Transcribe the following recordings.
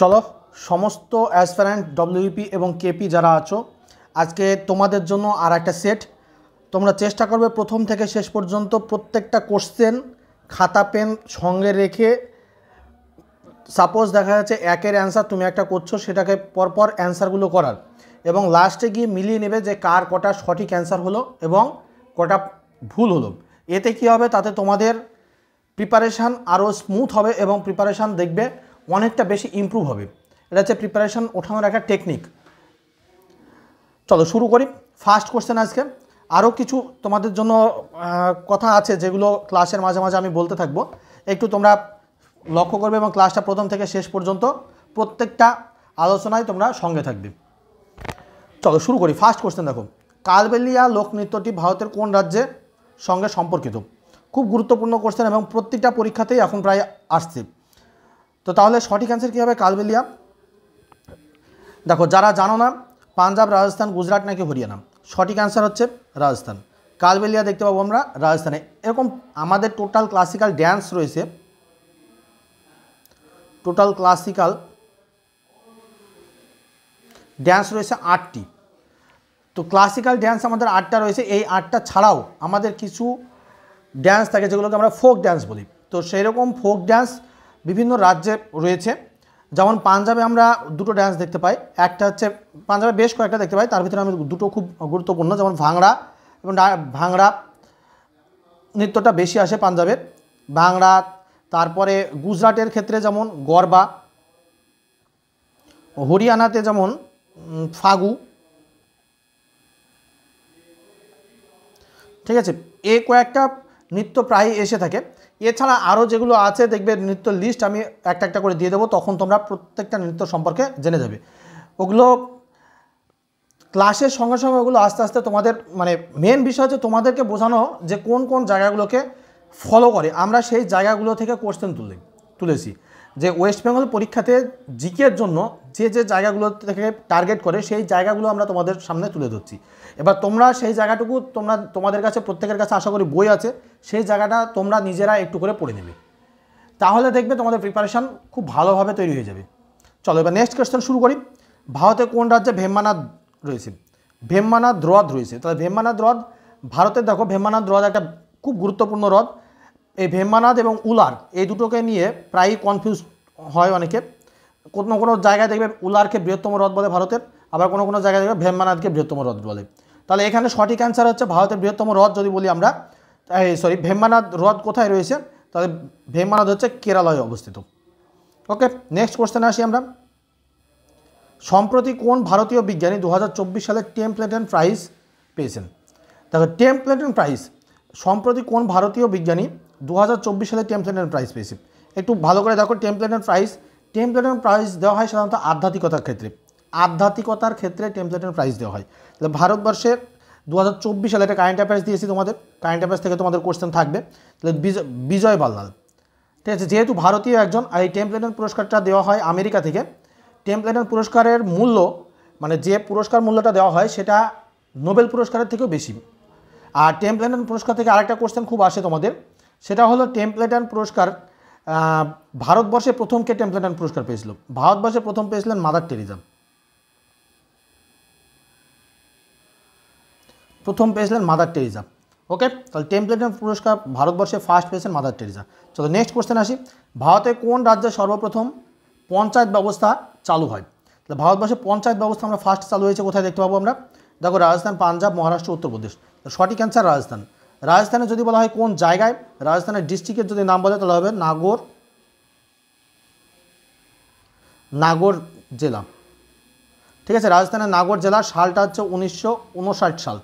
চলো সমস্ত aspirant WP এবং কেপি যারা আছো আজকে তোমাদের জন্য আর একটা সেট তোমরা চেষ্টা করবে প্রথম থেকে শেষ পর্যন্ত প্রত্যেকটা কোশ্চেন খাতা পেন সঙ্গে রেখে সাপোজ দেখা যাচ্ছে একের অ্যান্সার তুমি একটা করছো সেটাকে পরপর অ্যান্সারগুলো করার এবং লাস্টে গিয়ে মিলিয়ে নেবে যে কার কটা সঠিক অ্যান্সার হলো এবং কটা ভুল হলো। এতে কী হবে, তাতে তোমাদের প্রিপারেশান আরও স্মুথ হবে এবং প্রিপারেশান দেখবে অনেকটা বেশি ইমপ্রুভ হবে। এটা হচ্ছে প্রিপারেশান ওঠানোর একটা টেকনিক। চলো শুরু করি। ফার্স্ট কোশ্চেন আজকে আরও কিছু তোমাদের জন্য কথা আছে যেগুলো ক্লাসের মাঝে মাঝে আমি বলতে থাকবো, একটু তোমরা লক্ষ্য করবে এবং ক্লাসটা প্রথম থেকে শেষ পর্যন্ত প্রত্যেকটা আলোচনায় তোমরা সঙ্গে থাকবে। চলো শুরু করি। ফার্স্ট কোশ্চেন দেখো, কালবেলিয়া লোকনৃত্যটি ভারতের কোন রাজ্যের সঙ্গে সম্পর্কিত? খুব গুরুত্বপূর্ণ কোশ্চেন এবং প্রত্যেকটা পরীক্ষাতেই এখন প্রায় আসছে। তো তাহলে সঠিক অ্যান্সার কী হবে? কালবেলিয়া। দেখো যারা জানো না, পাঞ্জাব, রাজস্থান, গুজরাট নাকি হরিয়ানা, সঠিক অ্যান্সার হচ্ছে রাজস্থান। কালবেলিয়া দেখতে পাবো আমরা রাজস্থানে। এরকম আমাদের টোটাল ক্লাসিক্যাল ড্যান্স রয়েছে, টোটাল ক্লাসিক্যাল ড্যান্স রয়েছে 8টি। তো ক্লাসিক্যাল ড্যান্স আমাদের 8টা রয়েছে। এই 8টা ছাড়াও আমাদের কিছু ড্যান্স থাকে যেগুলোকে আমরা ফোক ড্যান্স বলি। তো সেই রকম ফোক ড্যান্স বিভিন্ন রাজ্যে রয়েছে। যেমন পাঞ্জাবে আমরা দুটো ড্যান্স দেখতে পাই, একটা হচ্ছে পাঞ্জাবে বেশ কয়েকটা দেখতে পাই, তার ভিতরে আমি দুটো খুব গুরুত্বপূর্ণ, যেমন ভাংড়া এবং ভাংড়া নৃত্যটা বেশি আসে পাঞ্জাবের, ভাংড়া। তারপরে গুজরাটের ক্ষেত্রে যেমন গরবা, হরিয়ানাতে যেমন ফাগু, ঠিক আছে, এই কয়েকটা নৃত্য প্রায় এসে থাকে। এছাড়া আরও যেগুলো আছে দেখবে নৃত্য লিস্ট আমি একটা একটা করে দিয়ে দেবো, তখন তোমরা প্রত্যেকটা নৃত্য সম্পর্কে জেনে যাবে। ওগুলো ক্লাসের সঙ্গে সঙ্গে ওগুলো আস্তে আস্তে তোমাদের মানে মেন বিষয় হচ্ছে তোমাদেরকে বোঝানো যে কোন কোন জায়গাগুলোকে ফলো করে। আমরা সেই জায়গাগুলো থেকে কোশ্চেন তুলেছি যে ওয়েস্ট বেঙ্গল পরীক্ষাতে জিকের জন্য যে যে জায়গাগুলো থেকে টার্গেট করে সেই জায়গাগুলো আমরা তোমাদের সামনে তুলে ধরছি। এবার তোমরা সেই জায়গাটুকু তোমাদের কাছে প্রত্যেকের কাছে আশা করি বই আছে, সেই জায়গাটা তোমরা নিজেরা একটু করে পড়ে নেবে, তাহলে দেখবে তোমাদের প্রিপারেশান খুব ভালোভাবে তৈরি হয়ে যাবে। চলো এবার নেক্সট কোয়েশ্চেন শুরু করি। ভারতের কোন রাজ্যে ভেম্বানাদ রয়েছে? ভেম্বানাদ হ্রদ রয়েছে। তাহলে ভেম্বানাদ হ্রদ ভারতের, দেখো ভেম্বানাদ হ্রদ একটা খুব গুরুত্বপূর্ণ হ্রদ। এই ভেম্বানাদ এবং উলার এই দুটোকে নিয়ে প্রায়ই কনফিউজ হয় অনেকে। কোনো কোনো জায়গায় দেখবে উলারকে বৃহত্তম হ্রদ বলে ভারতের, আবার কোনো কোনো জায়গায় দেখবে ভেম্বানাদকে বৃহত্তম হ্রদ বলে। তাহলে এখানে সঠিক অ্যান্সার হচ্ছে ভারতের বৃহত্তম হ্রদ যদি বলি আমরা, ভেম্বানাদ হ্রদ কোথায় রয়েছে? তাহলে ভেম্বানাদ হচ্ছে কেরালায় অবস্থিত। ওকে, নেক্সট কোশ্চেনে আসি আমরা। সম্প্রতি কোন ভারতীয় বিজ্ঞানী 2024 সালে টেম্পলেটন প্রাইজ পেয়েছেন? দেখো টেম্পলেটন প্রাইজ সম্প্রতি কোন ভারতীয় বিজ্ঞানী 2024 সালে টেম্পলেটন প্রাইজ পেয়েছে? একটু ভালো করে দেখো। টেম্পলেটন প্রাইজ দেওয়া হয় সাধারণত আধ্যাত্মিকতার ক্ষেত্রে। আধ্যাত্মিকতার ক্ষেত্রে টেম্পলেটন প্রাইজ দেওয়া হয়। তাহলে ভারতবর্ষের 2024 সালে একটা কারেন্ট অ্যাফেয়ার্স দিয়েছি তোমাদের, কারেন্ট অ্যাফেয়ার্স থেকে তোমাদের কোশ্চেন থাকবে। তাহলে বিজয় বাল্লাল, ঠিক আছে, যেহেতু ভারতীয় একজন, আর এই টেম্পলেটন পুরস্কারটা দেওয়া হয় আমেরিকা থেকে। টেম্পলেটন পুরস্কারের মূল্য মানে যে পুরস্কার মূল্যটা দেওয়া হয় সেটা নোবেল পুরস্কারের থেকেও বেশি। আর টেম্পলেটন পুরস্কার থেকে আরেকটা কোশ্চেন খুব আসে তোমাদের, সেটা হলো টেম্পলেটন পুরস্কার ভারতবর্ষে প্রথম কে টেম্পলেটন পুরস্কার পেয়েছিল? ভারতবর্ষে প্রথম পেয়েছিলেন মাদার টেরিজা। প্রথম পেয়েছিলেন মাদার টেরিজা। ওকে, তাহলে টেম্পলেটন পুরস্কার ভারতবর্ষে ফার্স্ট পেয়েছেন মাদার টেরিজা। চলো নেক্সট কোশ্চেন আসি। ভারতের কোন রাজ্যে সর্বপ্রথম পঞ্চায়েত ব্যবস্থা চালু হয়? তাহলে ভারতবর্ষে পঞ্চায়েত ব্যবস্থা আমরা ফার্স্ট চালু হয়েছে কোথায় দেখতে পাবো আমরা? দেখো রাজস্থান, পাঞ্জাব, মহারাষ্ট্র, উত্তরপ্রদেশ। সঠিক অ্যান্সার রাজস্থান। রাজস্থানে যদি বলা হয় কোন জায়গায়, রাজস্থানের ডিস্ট্রিক্টের যদি নাম বলে তাহলে হবে নাগর জেলা। ঠিক আছে, রাজস্থানের নাগর জেলা। সালটা হচ্ছে 1959 সাল।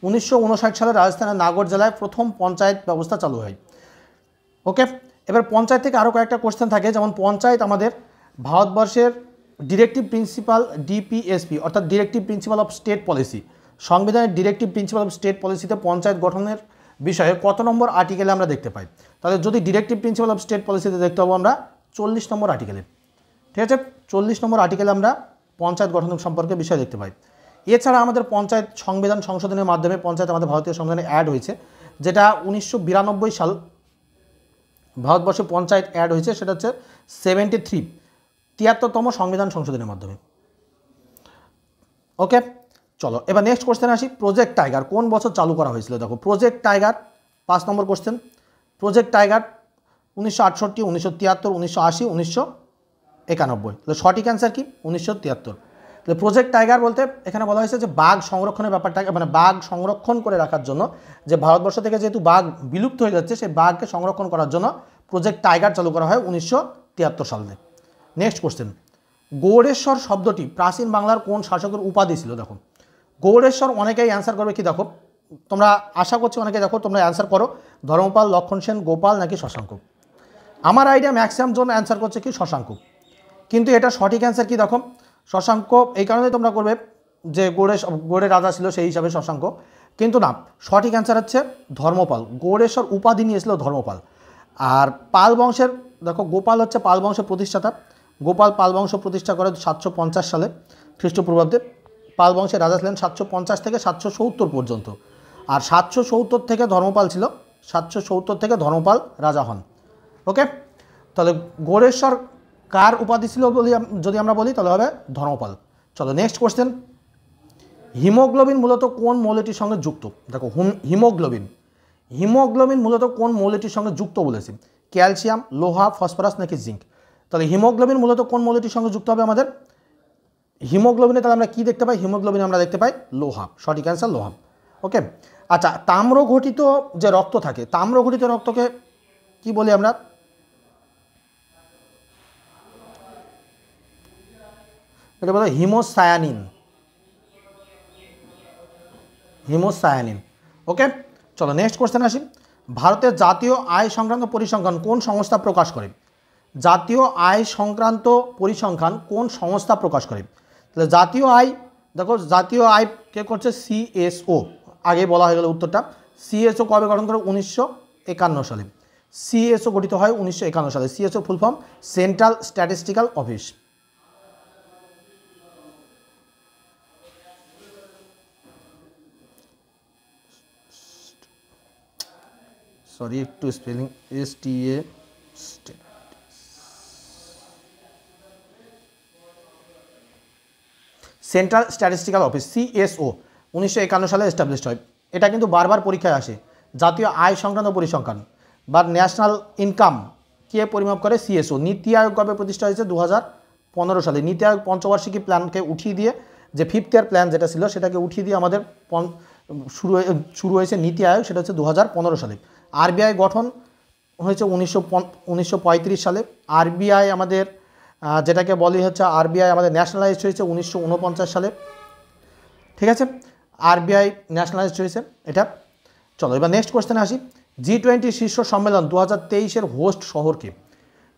1959 সালে রাজস্থানের নাগর জেলায় প্রথম পঞ্চায়েত ব্যবস্থা চালু হয়। ওকে, এবার পঞ্চায়েত থেকে আরও কয়েকটা কোশ্চেন থাকে, যেমন পঞ্চায়েত আমাদের ভারতবর্ষের ডিরেক্টিভ প্রিন্সিপাল ডিপিএসপি অর্থাৎ directive principal of state policy, সংবিধানের ডিরেক্টিভ প্রিন্সিপাল অফ স্টেট পলিসিতে পঞ্চায়েত গঠনের বিষয়ে কত নম্বর আর্টিকেলে আমরা দেখতে পাই? তাহলে যদি ডিরেক্টিভ প্রিন্সিপাল অফ স্টেট পলিসিতে দেখতে পাবো আমরা 40 নম্বর আর্টিকেলে। ঠিক আছে, 40 নম্বর আর্টিকেলে আমরা পঞ্চায়েত গঠন সম্পর্কে বিষয় দেখতে পাই। এছাড়া আমাদের পঞ্চায়েত সংবিধান সংশোধনের মাধ্যমে পঞ্চায়েত আমাদের ভারতীয় সংবিধানে অ্যাড হয়েছে, যেটা 1992 সাল ভারতবর্ষে পঞ্চায়েত অ্যাড হয়েছে, সেটা হচ্ছে 73 73তম সংবিধান সংশোধনের মাধ্যমে। ওকে, চলো এবার নেক্সট কোশ্চেন আসি। প্রজেক্ট টাইগার কোন বছর চালু করা হয়েছিল? দেখো প্রজেক্ট টাইগার 5 নম্বর কোশ্চেন। Project tiger 1968, 1973, 1980, 1991। তাহলে সঠিক অ্যান্সার কি? 1973। তাহলে প্রজেক্ট টাইগার বলতে এখানে বলা হয়েছে যে বাঘ সংরক্ষণের ব্যাপারটা, মানে বাঘ সংরক্ষণ করে রাখার জন্য, যে ভারতবর্ষ থেকে যেহেতু বাঘ বিলুপ্ত হয়ে যাচ্ছে সেই বাঘকে সংরক্ষণ করার জন্য প্রজেক্ট টাইগার চালু করা হয় 1973 সালে। নেক্সট কোশ্চেন, গৌড়েশ্বর শব্দটি প্রাচীন বাংলার কোন শাসকের উপাধি ছিল? দেখো গৌড়েশ্বর অনেকেই অ্যান্সার করবে কি, দেখো তোমরা আশা করছি অনেকে দেখো তোমরা অ্যান্সার করো ধর্মপাল, লক্ষণ সেন, গোপাল নাকি শশাঙ্ক। আমার আইডিয়া ম্যাক্সিমাম জন অ্যান্সার করছে কি শশাঙ্ক, কিন্তু এটা সঠিক অ্যান্সার কি দেখো শশাঙ্ক। এই কারণে তোমরা করবে যে গৌড়ের রাজা ছিল সেই হিসাবে শশাঙ্ক, কিন্তু না, সঠিক অ্যান্সার হচ্ছে ধর্মপাল। গৌড়েশ্বর উপাধি নিয়েছিল ধর্মপাল। আর পাল বংশের, দেখো গোপাল হচ্ছে পাল বংশের প্রতিষ্ঠাতা। গোপাল পাল বংশ প্রতিষ্ঠা করে 750 সালে খ্রিস্টপূর্বাব্দে। পাল বংশের রাজা ছিলেন 750 থেকে 770 পর্যন্ত। আর 770 থেকে ধর্মপাল ছিল, 770 থেকে ধর্মপাল রাজা হন। ওকে, তাহলে গৌড়েশ্বর কার উপাধি ছিল বলি যদি আমরা বলি তাহলে হবে ধর্মপাল। চলো নেক্সট কোশ্চেন, হিমোগ্লোবিন মূলত কোন মৌলটির সঙ্গে যুক্ত? দেখো হিমোগ্লোবিন মূলত কোন মৌলটির সঙ্গে যুক্ত বলেছি? ক্যালসিয়াম, লোহা, ফসফরাস নাকি জিঙ্ক? তাহলে হিমোগ্লোবিন মূলত কোন মৌলটির সঙ্গে যুক্ত হবে আমাদের? হিমোগ্লোবিনে তাহলে আমরা কি দেখতে পাই? হিমোগ্লোবিনে আমরা দেখতে পাই লোহা। সঠিক অ্যান্সার লোহা। ওকে, আচ্ছা তাম্র ঘটিত যে রক্ত থাকে, তাম্র ঘটিত রক্তকে কি বলি আমরা? এটা বলো হিমোসায়ানিন। ওকে, চলো নেক্সট কোশ্চেন আসি। ভারতের জাতীয় আয় সংক্রান্ত পরিসংখ্যান কোন সংস্থা প্রকাশ করে? জাতীয় আয় সংক্রান্ত পরিসংখ্যান কোন সংস্থা প্রকাশ করে? তাহলে জাতীয় আয়, দেখো জাতীয় আয় কে করছে? সিএসও। আগে বলা হয়ে গেল উত্তরটা। সিএসও কবে গঠন করে? 1951 সালে। সিএসও গঠিত হয় 1951 সালে। CSO full form central statistical office. Sorry একটু spelling, STA central statistical office, CSO 1951 সালে এস্টাবলিশড হয়। এটা কিন্তু বারবার পরীক্ষায় আসে। জাতীয় আয় সংক্রান্ত পরিসংখ্যান বা ন্যাশনাল ইনকাম কে পরিমাপ করে? সিএসও। নীতি আয়োগ কবে প্রতিষ্ঠা হয়েছে? 2015 সালে। নীতি আয়োগ পঞ্চবার্ষিকী প্ল্যানকে উঠিয়ে দিয়ে, যে 5th ইয়ার প্ল্যান যেটা ছিল সেটাকে উঠিয়ে দিয়ে আমাদের শুরু হয়েছে নীতি আয়োগ, সেটা হচ্ছে 2015 সালে। আরবিআই গঠন হয়েছে 1935 সালে। আরবিআই আমাদের যেটাকে বলি হচ্ছে আরবিআই আমাদের ন্যাশনালাইজড হয়েছে 1949 সালে। ঠিক আছে, আরবিআই ন্যাশনালাইজড হয়েছে এটা। চলো এবার নেক্সট কোশ্চেনে আসি। G20 শীর্ষ সম্মেলন 2023-এর হোস্ট শহরকে?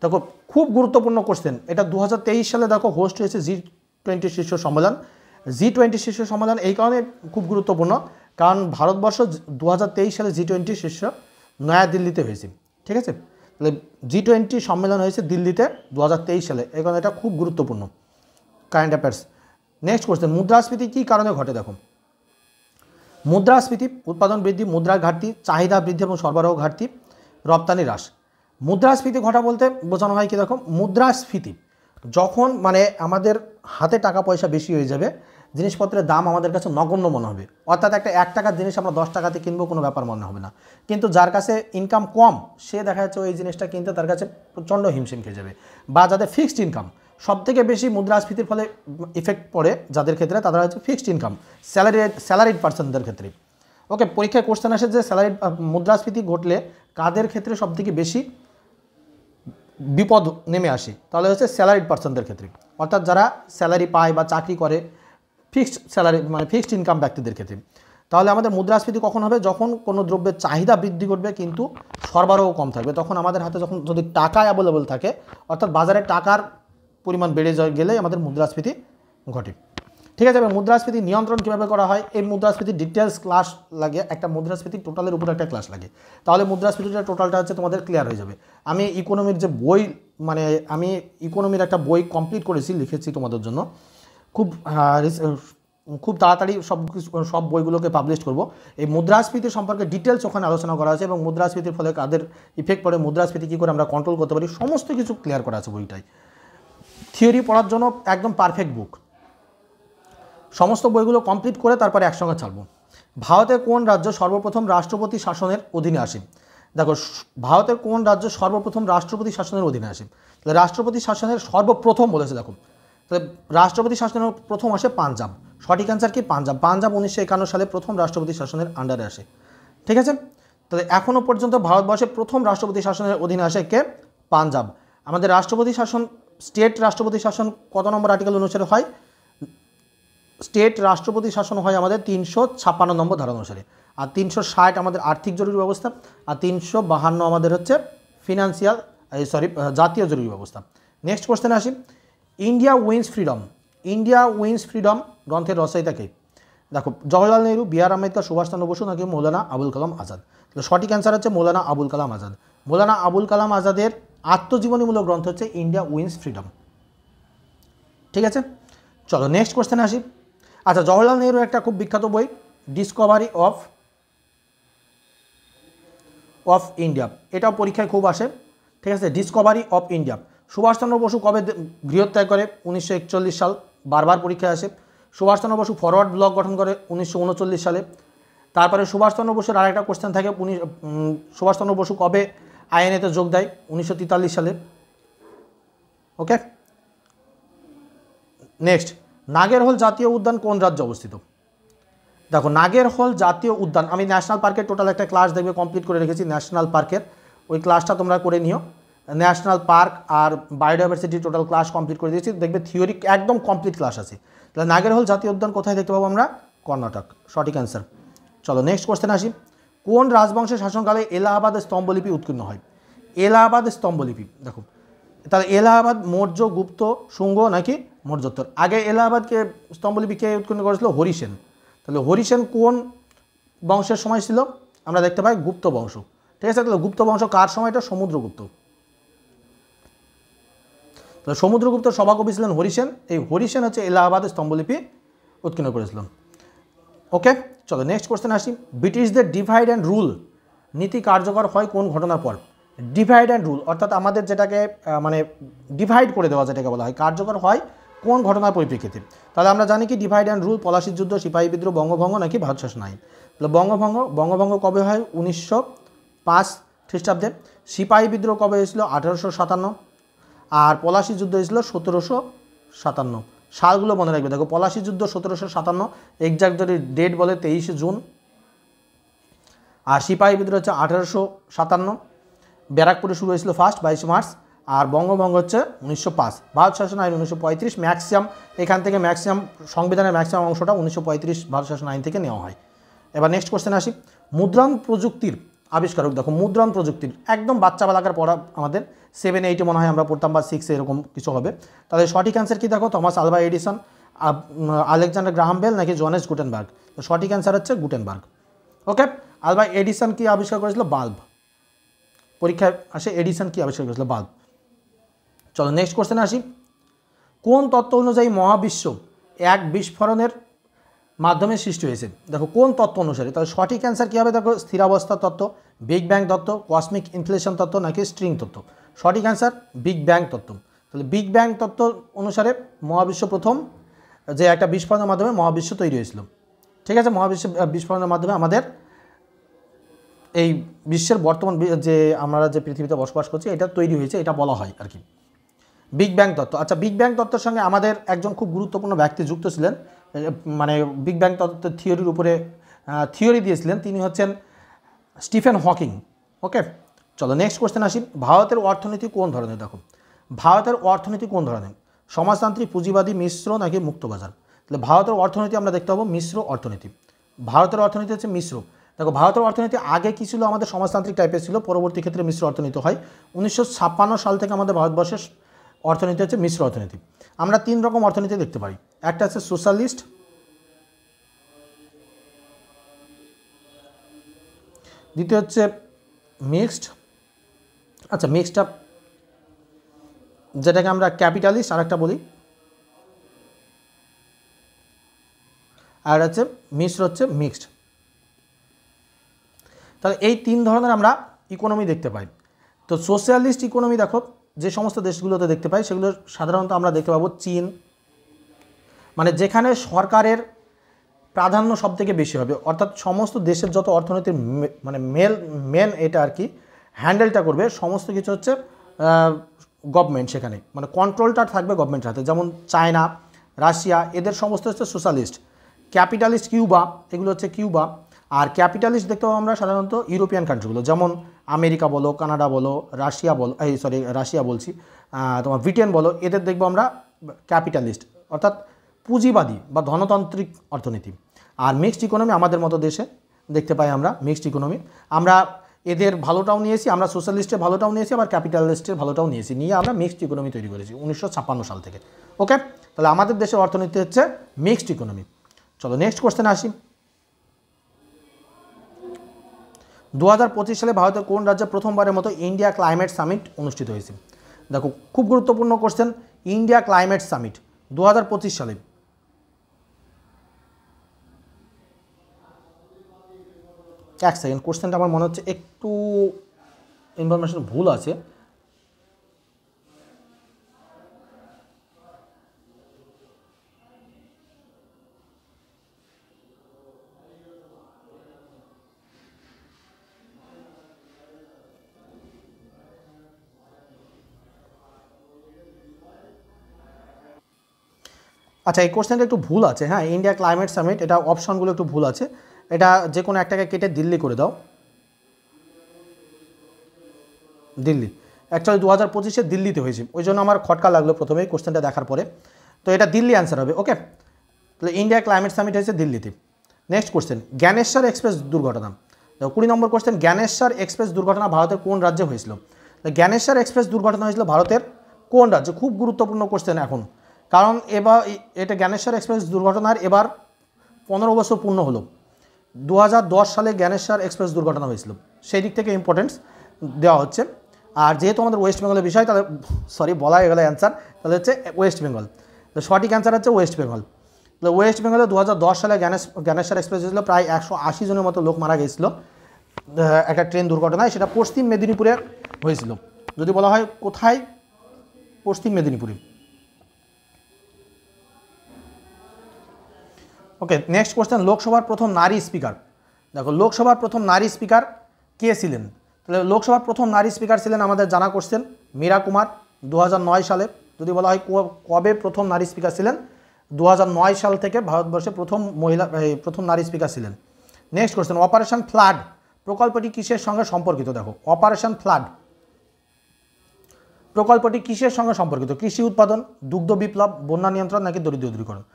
দেখো খুব গুরুত্বপূর্ণ কোশ্চেন এটা। 2023 সালে দেখো হোস্ট হয়েছে G20 শীর্ষ সম্মেলন। G20 শীর্ষ সম্মেলন এই কারণে খুব গুরুত্বপূর্ণ, কারণ ভারতবর্ষ 2023 সালে G20 শীর্ষ নয়াদিল্লিতে হয়েছে। ঠিক আছে, তাহলে G20 সম্মেলন হয়েছে দিল্লিতে 2023 সালে, এই কারণে এটা খুব গুরুত্বপূর্ণ কারেন্ট অ্যাফেয়ার্স। নেক্সট কোশ্চেন, মুদ্রাস্ফীতি কী কারণে ঘটে? দেখো মুদ্রাস্ফীতি উৎপাদন বৃদ্ধি, মুদ্রার ঘাটতি, চাহিদা বৃদ্ধি এবং সরবরাহ ঘাটতি, রপ্তানি হ্রাস। মুদ্রাস্ফীতি ঘটা বলতে বোঝানো হয় কি? দেখো মুদ্রাস্ফীতি যখন মানে আমাদের হাতে টাকা পয়সা বেশি হয়ে যাবে, জিনিসপত্রের দাম আমাদের কাছে নগণ্য মনে হবে, অর্থাৎ একটা 1 টাকার জিনিস আমরা 10 টাকাতে কিনবো, কোনো ব্যাপার মনে হবে না। কিন্তু যার কাছে ইনকাম কম সে দেখা যাচ্ছে ওই জিনিসটা কিনতে তার কাছে প্রচণ্ড হিমশিম খেয়ে যাবে। বা যাদের ফিক্সড ইনকাম, সবথেকে বেশি মুদ্রাস্ফীতির ফলে ইফেক্ট পড়ে যাদের ক্ষেত্রে, তারা হচ্ছে ফিক্সড ইনকাম স্যালারিড পার্সনদের ক্ষেত্রে। ওকে, পরীক্ষায় কোশ্চেন আসে যে মুদ্রাস্ফীতি ঘটলে কাদের ক্ষেত্রে সবথেকে বেশি বিপদ নেমে আসে? তাহলে হচ্ছে স্যালারিড পার্সনদের ক্ষেত্রে, অর্থাৎ যারা স্যালারি পায় বা চাকরি করে, ফিক্সড স্যালারি মানে ফিক্সড ইনকাম ব্যক্তিদের ক্ষেত্রে। তাহলে আমাদের মুদ্রাস্ফীতি কখন হবে? যখন কোনো দ্রব্যের চাহিদা বৃদ্ধি করবে কিন্তু সরবরাহ কম থাকবে, তখন আমাদের হাতে যখন যদি টাকা অ্যাভেলেবল থাকে, অর্থাৎ বাজারে টাকার পরিমাণ বেড়ে গেলে আমাদের মুদ্রাস্ফীতি ঘটে। ঠিক আছে, এবার মুদ্রাস্ফীতি নিয়ন্ত্রণ কীভাবে করা হয়? এই মুদ্রাস্ফীতির ডিটেলস ক্লাস লাগে, একটা মুদ্রাস্ফীতি টোটালের উপর একটা ক্লাস লাগে, তাহলে মুদ্রাস্ফীতিটা টোটালটা হচ্ছে তোমাদের ক্লিয়ার হয়ে যাবে। আমি ইকোনমির যে বই, মানে আমি ইকোনমির একটা বই কমপ্লিট করেছি, লিখেছি তোমাদের জন্য, খুব তাড়াতাড়ি সব বইগুলোকে পাবলিশ করব। এই মুদ্রাস্ফীতি সম্পর্কে ডিটেলস ওখানে আলোচনা করা আছে, এবং মুদ্রাস্ফীতির ফলে কাদের ইফেক্ট পড়ে, মুদ্রাস্ফীতি কী করে আমরা কন্ট্রোল করতে পারি, সমস্ত কিছু ক্লিয়ার করা আছে বইটাই। থিওরি পড়ার জন্য একদম পারফেক্ট বুক। সমস্ত বইগুলো কমপ্লিট করে তারপরে একসঙ্গে ছাড়বো। ভারতের কোন রাজ্য সর্বপ্রথম রাষ্ট্রপতি শাসনের অধীনে আসে? দেখো, ভারতের কোন রাজ্য সর্বপ্রথম রাষ্ট্রপতি শাসনের অধীনে আসে? তাহলে রাষ্ট্রপতি শাসনের সর্বপ্রথম বলেছে, দেখো তাহলে রাষ্ট্রপতি শাসনের প্রথম আসে পাঞ্জাব। সঠিক অ্যান্সার কি? পাঞ্জাব। পাঞ্জাব 1951 সালে প্রথম রাষ্ট্রপতি শাসনের আন্ডারে আসে। ঠিক আছে, তাহলে এখনও পর্যন্ত ভারতবর্ষে প্রথম রাষ্ট্রপতি শাসনের অধীনে আসে কে? পাঞ্জাব। আমাদের রাষ্ট্রপতি শাসন, স্টেট রাষ্ট্রপতি শাসন কত নম্বর আর্টিকেল অনুসারে হয়? স্টেট রাষ্ট্রপতি শাসন হয় আমাদের 356 নম্বর ধারা অনুসারে। আর 360 আমাদের আর্থিক জরুরি ব্যবস্থা, আর 352 আমাদের হচ্ছে ফিনান্সিয়াল জাতীয় জরুরি ব্যবস্থা। নেক্সট কোশ্চেনে আসি। India wins freedom, India wins freedom গ্রন্থের রচয়িতা কে? দেখো, জওহরলাল নেহরু, বি আর আম্বেদকর, সুভাষচন্দ্র বসু নাকি মৌলানা আবুল কালাম আজাদ? তাহলে সঠিক অ্যান্সার হচ্ছে মৌলানা আবুল কালাম আজাদ। মৌলানা আবুল কালাম আজাদের আত্মজীবনীমূলক গ্রন্থ হচ্ছে ইন্ডিয়া উইন্স ফ্রিডম। ঠিক আছে, চলো নেক্সট কোশ্চেনে আসি। আচ্ছা, জওহরলাল নেহরুর একটা খুব বিখ্যাত বই ডিসকভারি অফ ইন্ডিয়া, এটাও পরীক্ষায় খুব আসে। ঠিক আছে, Discovery of India. Subhas Chandra Bose কবে গৃহত্যাগ করে? 1941 সাল, বারবার পরীক্ষায় আসে। সুভাষচন্দ্র বসু ফরওয়ার্ড ব্লক গঠন করে 1939 সালে। তারপরে সুভাষচন্দ্র বসুর আরেকটা কোশ্চেন থাকে, সুভাষচন্দ্র বসু কবে আইএনএতে যোগ দেয়? 1943 সালে। ওকে, নেক্সট, নাগেরহোল জাতীয় উদ্যান কোন রাজ্যে অবস্থিত? দেখো, নাগেরহোল জাতীয় উদ্যান, আমি ন্যাশনাল পার্কের টোটাল একটা ক্লাস দেখবে কমপ্লিট করে রেখেছি, ন্যাশনাল পার্কের ওই ক্লাসটা তোমরা করে নিও। ন্যাশনাল পার্ক আর বায়োডাইভার্সিটি টোটাল ক্লাস কমপ্লিট করে দিয়েছি, দেখবে থিওরি একদম কমপ্লিট ক্লাস আছে। তাহলে নাগেরহোল জাতীয় উদ্যান কোথায় দেখতে পাবো আমরা? কর্ণাটক, সঠিক অ্যান্সার। চলো নেক্সট কোশ্চেন আসি। কোন রাজবংশের শাসনকালে এলাহাবাদ স্তম্ভলিপি উৎকীর্ণ হয়? এলাহাবাদ স্তম্ভলিপি, দেখো তাহলে এলাহাবাদ মৌর্য, গুপ্ত, শুঙ্গ নাকি মৌর্যোত্তর? আগে এলাহাবাদকে স্তম্ভলিপি কে উৎকীর্ণ করেছিল? হরিসেন। তাহলে হরিসেন কোন বংশের সময় ছিল? আমরা দেখতে পাই গুপ্ত বংশ। ঠিক আছে, তাহলে গুপ্ত বংশ কার সময়টা? সমুদ্রগুপ্ত। তাহলে সমুদ্রগুপ্ত সভাকবি ছিলেন হরিসেন, এই হরিসেন হচ্ছে এলাহাবাদের স্তম্ভলিপি উৎকীর্ণ করেছিলেন। ওকে, চলো নেক্সট কোশ্চেন আসি। ব্রিটিশদের ডিভাইড অ্যান্ড রুল নীতি কার্যকর হয় কোন ঘটনার পর? ডিভাইড অ্যান্ড রুল অর্থাৎ আমাদের যেটাকে মানে ডিভাইড করে দেওয়া যেটাকে বলা হয়, কার্যকর হয় কোন ঘটনার পরিপ্রেক্ষিতে? তাহলে আমরা জানি কি ডিভাইড অ্যান্ড রুল? পলাশির যুদ্ধ, সিপাহী বিদ্রোহ, বঙ্গভঙ্গ নাকি ভারত শাসন আইন? তাহলে বঙ্গভঙ্গ কবে হয়? 1905 খ্রিস্টাব্দে। সিপাহী বিদ্রোহ কবে হয়েছিল? 1857। আর পলাশির যুদ্ধ হয়েছিল 1757। সালগুলো মনে রাখবে, দেখো পলাশির যুদ্ধ 1757, এক্সাক্ট যদি ডেট বলে 23 জুন। আর সিপাহী বিদ্রোহ হচ্ছে 1857, ব্যারাকপুরে শুরু হয়েছিল ফার্স্ট 22 মার্চ। আর বঙ্গভঙ্গ হচ্ছে 1905। ভারত শাসন আইন 1935, ম্যাক্সিমাম এখান থেকে ম্যাক্সিমাম সংবিধানের ম্যাক্সিমাম অংশটা 1935 ভারত শাসন আইন থেকে নেওয়া হয়। এবার নেক্সট কোশ্চেন আসি। মুদ্রণ প্রযুক্তির আবিষ্কারক, দেখো মুদ্রণ প্রযুক্তির একদম বাচ্চাবেলাকার পড়া, আমাদের 7, 8 মনে হয় আমরা পড়তাম বা 6 এরকম কিছু হবে। তাহলে সঠিক অ্যান্সার কি? দেখো, Thomas Alva Edison, Alexander Graham Bell নাকি জোনেস গুটেনবার্গ? তো সঠিক অ্যান্সার হচ্ছে গুটেনবার্গ। ওকে, আলভা এডিসন কি আবিষ্কার করেছিল? বাল্ব। পরীক্ষায় আসে এডিসন কি আবিষ্কার করেছিল? বাল্ব। চলো নেক্সট কোশ্চেনে আসি। কোন তত্ত্ব অনুযায়ী মহাবিশ্ব এক বিস্ফোরণের মাধ্যমে সৃষ্টি হয়েছে? দেখো কোন তত্ত্ব অনুসারে? তাহলে সঠিক অ্যান্সার কী হবে? দেখো, স্থিরাবস্থা তত্ত্ব, বিগ ব্যাং তত্ত্ব, কসমিক ইনফ্লেশন তত্ত্ব নাকি স্ট্রিং তত্ত্ব? সঠিক অ্যান্সার বিগ ব্যাং তত্ত্ব। তাহলে বিগ ব্যাং তত্ত্ব অনুসারে মহাবিশ্ব প্রথম যে একটা বিস্ফোরণের মাধ্যমে মহাবিশ্ব তৈরি হয়েছিল। ঠিক আছে, মহাবিশ্ব বিস্ফোরণের মাধ্যমে আমাদের এই বিশ্বের বর্তমান যে আমরা যে পৃথিবীতে বসবাস করছি এটা তৈরি হয়েছে, এটা বলা হয় আর কি বিগ ব্যাং তত্ত্ব। আচ্ছা, বিগ ব্যাং তত্ত্বের সঙ্গে আমাদের একজন খুব গুরুত্বপূর্ণ ব্যক্তি যুক্ত ছিলেন, মানে বিগ ব্যাং তত্ত্বের থিওরির উপরে থিওরি দিয়েছিলেন, তিনি হচ্ছেন স্টিফেন হকিং। ওকে, চলো নেক্সট কোশ্চেন আসি। ভারতের অর্থনীতি কোন ধরনের? দেখো, ভারতের অর্থনীতি কোন ধরনের? সমাজতান্ত্রিক, পুঁজিবাদী, মিশ্র নাকি মুক্তবাজার? তাহলে ভারতের অর্থনীতি আমরা দেখতে পাবো মিশ্র অর্থনীতি। ভারতের অর্থনীতি হচ্ছে মিশ্র। দেখো, ভারতের অর্থনীতি আগে কী ছিল? আমাদের সমাজতান্ত্রিক টাইপের ছিল, পরবর্তী ক্ষেত্রে মিশ্র অর্থনীতি হয়। 1956 সাল থেকে আমাদের ভারতবর্ষের অর্থনীতি হচ্ছে মিশ্র অর্থনীতি। আমরা 3 রকম অর্থনীতি দেখতে পাই, একটা হচ্ছে সোশ্যালিস্ট, দ্বিতীয় হচ্ছে মিক্সড, আচ্ছা মিক্সড আপ যেটাকে আমরা ক্যাপিটালিস্ট আর একটা বলি, আর হচ্ছে মিশ্র হচ্ছে মিক্সড। তাহলে এই 3 ধরনের আমরা ইকোনমি দেখতে পাই। তো সোশ্যালিস্ট ইকোনমি দেখো যে সমস্ত দেশগুলোতে দেখতে পাই সেগুলো সাধারণত আমরা দেখতে পাবো চীন, মানে যেখানে সরকারের প্রাধান্য সব থেকে বেশি হবে, অর্থাৎ সমস্ত দেশের যত অর্থনীতির মানে মেন এটা আর কি হ্যান্ডেলটা করবে সমস্ত কিছু হচ্ছে গভর্নমেন্ট, সেখানে মানে কন্ট্রোলটা থাকবে গভর্নমেন্টের হাতে। যেমন চায়না, রাশিয়া, এদের সমস্ত হচ্ছে সোশ্যালিস্ট। ক্যাপিটালিস্ট কিউবা, এগুলো হচ্ছে কিউবা। আর ক্যাপিটালিস্ট দেখতে পাবো আমরা সাধারণত ইউরোপিয়ান কান্ট্রিগুলো, যেমন আমেরিকা বলো, কানাডা বলো, রাশিয়া বলো, রাশিয়া বলছি, তোমার ব্রিটেন বলো, এদের দেখবো আমরা ক্যাপিটালিস্ট, অর্থাৎ পুঁজিবাদী বা ধনতান্ত্রিক অর্থনীতি। আর মিক্সড ইকোনমি আমাদের মতো দেশে দেখতে পাই আমরা মিক্সড ইকোনমি। আমরা এদের ভালোটাও নিয়েছি, আমরা সোশ্যালিস্টের ভালোটাও নিয়েছি, আবার ক্যাপিটালিস্টের ভালোটাও নিয়েছি, নিয়ে আমরা মিক্সড ইকোনমি তৈরি করেছি 1956 সাল থেকে। ওকে, তাহলে আমাদের দেশের অর্থনীতি হচ্ছে মিক্সড ইকোনমি। চলো নেক্সট কোশ্চেনে আসি। 2025 সালে ভারতের কোন রাজ্যে প্রথমবারের মতো ইন্ডিয়া ক্লাইমেট সামিট অনুষ্ঠিত হয়েছে? দেখো খুব গুরুত্বপূর্ণ কোশ্চেন, ইন্ডিয়া ক্লাইমেট সামিট 2025 সালে। এক সেকেন্ড, কোশ্চেনটা আমার মনে হচ্ছে একটু ইনফরমেশন ভুল আছে। আচ্ছা, এই কোশ্চেনটা একটু ভুল আছে। হ্যাঁ, ইন্ডিয়া ক্লাইমেট সামিট, এটা অপশনগুলো একটু ভুল আছে, এটা যে কোনো একটাকে কেটে দিল্লি করে দাও। দিল্লি অ্যাকচুয়ালি 2025-এ দিল্লিতে হয়েছে, ওই জন্য আমার খটকা লাগলো প্রথমেই কোশ্চেনটা দেখার পরে। তো এটা দিল্লি অ্যান্সার হবে। ওকে, তাহলে ইন্ডিয়া ক্লাইমেট সামিট হয়েছে দিল্লিতে। নেক্সট কোশ্চেন, জ্ঞানেশ্বর এক্সপ্রেস দুর্ঘটনা। দেখো 20 নম্বর কোশ্চেন, জ্ঞানেশ্বর এক্সপ্রেস দুর্ঘটনা ভারতের কোন রাজ্যে হয়েছিল? জ্ঞানেশ্বর এক্সপ্রেস দুর্ঘটনা হয়েছিল ভারতের কোন রাজ্যে? খুব গুরুত্বপূর্ণ কোশ্চেন এখন, কারণ এবার এটা জ্ঞানেশ্বর এক্সপ্রেস দুর্ঘটনার এবার 15 বছর পূর্ণ হলো। 2010 সালে জ্ঞানেশ্বর এক্সপ্রেস দুর্ঘটনা হয়েছিল, সেই দিক থেকে ইম্পর্টেন্স দেওয়া হচ্ছে। আর যেহেতু আমাদের ওয়েস্ট বেঙ্গলের বিষয়, তাহলে বলা হয়ে গেল অ্যান্সার, তাহলে হচ্ছে ওয়েস্ট বেঙ্গল। তো সঠিক অ্যান্সার হচ্ছে ওয়েস্ট বেঙ্গল। তো ওয়েস্ট বেঙ্গলে 2010 সালে জ্ঞানেশ্বর এক্সপ্রেস হয়েছিল, প্রায় 180 জনের মতো লোক মারা গিয়েছিল একটা ট্রেন দুর্ঘটনায়, সেটা পশ্চিম মেদিনীপুরে হয়েছিল। যদি বলা হয় কোথায়, পশ্চিম মেদিনীপুরে। ওকে, নেক্সট কোশ্চেন, লোকসভার প্রথম নারী স্পিকার। দেখো লোকসভার প্রথম নারী স্পিকার কে ছিলেন? তাহলে লোকসভার প্রথম নারী স্পিকার ছিলেন আমাদের জানা কোশ্চেন মীরা কুমার, 2009 সালে। যদি বলা হয় কবে প্রথম নারী স্পিকার ছিলেন, 2009 সাল থেকে ভারতবর্ষে প্রথম নারী স্পিকার ছিলেন। নেক্সট কোশ্চেন, অপারেশন ফ্লাড প্রকল্পটি কিসের সঙ্গে সম্পর্কিত? দেখো অপারেশন ফ্লাড প্রকল্পটি কিসের সঙ্গে সম্পর্কিত? কৃষি উৎপাদন, দুগ্ধ বিপ্লব, বন্যা নিয়ন্ত্রণ, নাকি দরিদ্র দূরীকরণ?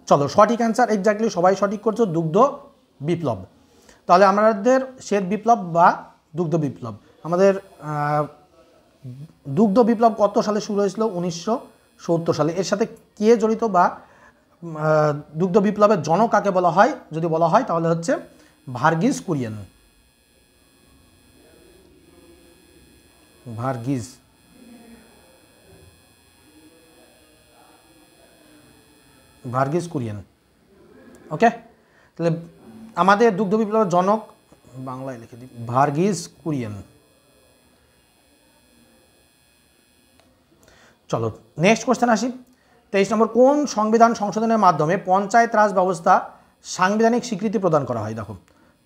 চলো সঠিক অ্যান্সার, এক্স্যাক্টলি সবাই সঠিক করছো, দুগ্ধ বিপ্লব। তাহলে আমাদের শ্বেত বিপ্লব বা দুগ্ধ বিপ্লব, আমাদের দুগ্ধ বিপ্লব কত সালে শুরু হয়েছিল? 1970 সালে। এর সাথে কে জড়িত বা দুগ্ধ বিপ্লবের জনক কাকে বলা হয়? যদি বলা হয় তাহলে হচ্ছে ভার্গিস কুরিয়েন। ভার্গিস কুরিয়েন। ওকে, তাহলে আমাদের দুগ্ধ বিপ্লবের জনক, বাংলায় লিখে দিই, ভার্গিস কুরিয়েন। চলো নেক্সট কোশ্চেন আসি। 23 নম্বর, কোন সংবিধান সংশোধনের মাধ্যমে পঞ্চায়েত রাজ ব্যবস্থা সাংবিধানিক স্বীকৃতি প্রদান করা হয়? দেখো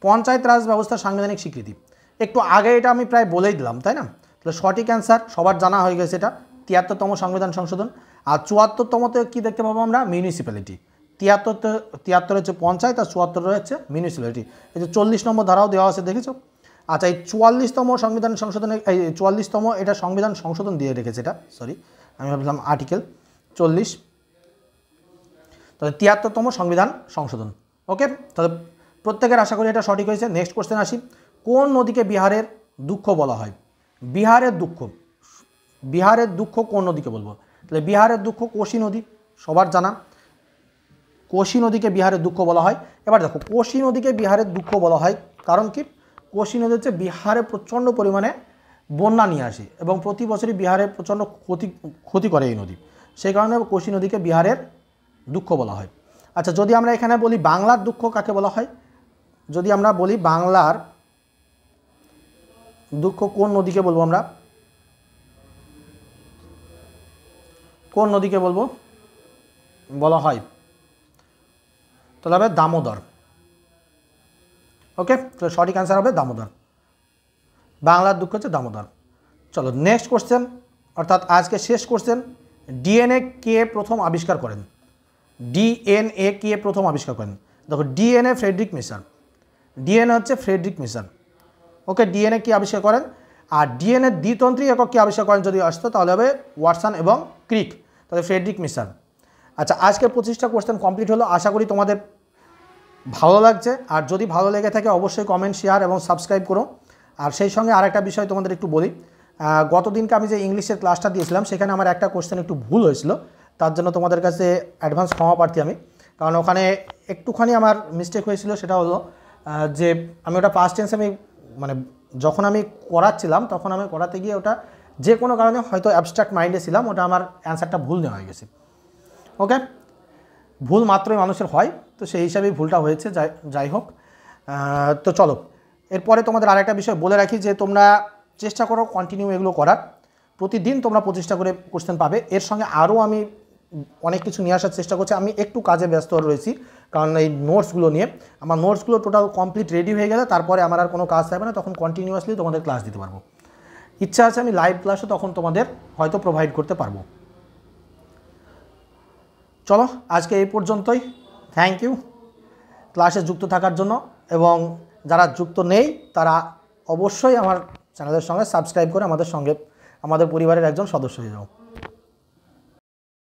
পঞ্চায়েত রাজ ব্যবস্থা সাংবিধানিক স্বীকৃতি, একটু আগে এটা আমি প্রায় বলেই দিলাম, তাই না? তাহলে সঠিক অ্যান্সার সবার জানা হয়ে গেছে, এটা 73তম সংবিধান সংশোধন। আর 74তমতে কী দেখতে পাবো আমরা? মিউনিসিপ্যালিটি। 73 হচ্ছে পঞ্চায়েত, আর 74 হচ্ছে মিউনিসিপ্যালিটি। এই যে 40 নম্বর ধারাও দেওয়া আছে, দেখেছো? আচ্ছা, এই 44তম সংবিধান সংশোধনে, এই 44তম এটা সংবিধান সংশোধন দিয়ে রেখেছে, এটা সরি আমি ভাবলাম আর্টিকেল 40। তাহলে 73তম সংবিধান সংশোধন। ওকে, তাহলে প্রত্যেকের আশা করি এটা সঠিক হয়েছে। নেক্সট কোশ্চেন আসি, কোন নদীকে বিহারের দুঃখ বলা হয়? বিহারের দুঃখ কোন নদীকে বলবো? তাহলে বিহারের দুঃখ কোশি নদী, সবার জানা। কোশি নদীকে বিহারের দুঃখ বলা হয়। এবার দেখো কোশি নদীকে বিহারের দুঃখ বলা হয় কারণ কি? কোশি নদী হচ্ছে বিহারে প্রচণ্ড পরিমাণে বন্যা নিয়ে আসে এবং প্রতি বছরই বিহারে প্রচণ্ড ক্ষতি করে এই নদী, সেই কারণে কোশি নদীকে বিহারের দুঃখ বলা হয়। আচ্ছা, যদি আমরা এখানে বলি বাংলার দুঃখ কাকে বলা হয়? যদি আমরা বলি বাংলার দুঃখ কোন নদীকে বলবো আমরা? কোন নদীকে বলবো বলা হয়? তাহলে হবে দামোদর। ওকে, তো সঠিক অ্যান্সার হবে দামোদর। বাংলার দুঃখ হচ্ছে দামোদর। চলো নেক্সট কোশ্চেন, অর্থাৎ আজকে শেষ কোশ্চেন। ডিএনএ কে প্রথম আবিষ্কার করেন? ডিএনএ কে প্রথম আবিষ্কার করেন? দেখো ডিএনএ ফ্রেডরিক মেসার। ডিএনএ হচ্ছে ফ্রেডরিক মেসার। ওকে, ডিএনএ কি আবিষ্কার করেন? আর ডিএনএ দ্বিতন্ত্রী একক কি আবিষ্কার করেন যদি আসতো তাহলে হবে ওয়াটসন এবং ক্রিক, তাহলে ফ্রেডরিক মেসার। আচ্ছা, আজকে 25টা কোশ্চেন কমপ্লিট হলো। আশা করি তোমাদের ভালো লাগছে, আর যদি ভালো লেগে থাকে অবশ্যই কমেন্ট, শেয়ার এবং সাবস্ক্রাইব করো। আর সেই সঙ্গে আরেকটা বিষয় তোমাদের একটু বলি, গত দিনকে আমি যে ইংলিশের ক্লাসটা দিয়েছিলাম সেখানে আমার একটা কোশ্চেন একটু ভুল হয়েছিল, তার জন্য তোমাদের কাছে অ্যাডভান্স ক্ষমা প্রার্থী আমি। কারণ ওখানে একটুখানি আমার মিস্টেক হয়েছিল, সেটা হলো যে আমি ওটা পাস্ট টেন্স আমি মানে যখন আমি করাচ্ছিলাম তখন আমি করাতে গিয়ে ওটা যে কোনো কারণে হয়তো অ্যাবস্ট্রাক্ট মাইন্ডে ছিলাম, ওটা আমার অ্যান্সারটা ভুল নেওয়া হয়ে গেছে। ওকে, ভুল মাত্রই মানুষের হয়, তো সেই হিসাবেই ভুলটা হয়েছে। যাই হোক, তো চলো এরপরে তোমাদের আরেকটা বিষয় বলে রাখি যে তোমরা চেষ্টা করো কন্টিনিউ এগুলো করার। প্রতিদিন তোমরা 25টা করে কোশ্চেন পাবে। এর সঙ্গে আরও আমি অনেক কিছু নিয়ে আসার চেষ্টা করছি। আমি একটু কাজে ব্যস্ত রয়েছি, কারণ এই নোটসগুলো নিয়ে আমার নোটসগুলো টোটাল কমপ্লিট রেডি হয়ে গেলে তারপরে আমার আর কোনো কাজ থাকবে না, তখন কন্টিনিউয়াসলি তোমাদের ক্লাস দিতে পারবো। ইচ্ছা আছে আমি লাইভ ক্লাসও তখন তোমাদের হয়তো প্রোভাইড করতে পারবো। চলো আজকে এই পর্যন্তই। থ্যাংক ইউ ক্লাসে যুক্ত থাকার জন্য, এবং যারা যুক্ত নেই তারা অবশ্যই আমার চ্যানেলের সঙ্গে সাবস্ক্রাইব করে আমাদের পরিবারের একজন সদস্য হয়ে যাও।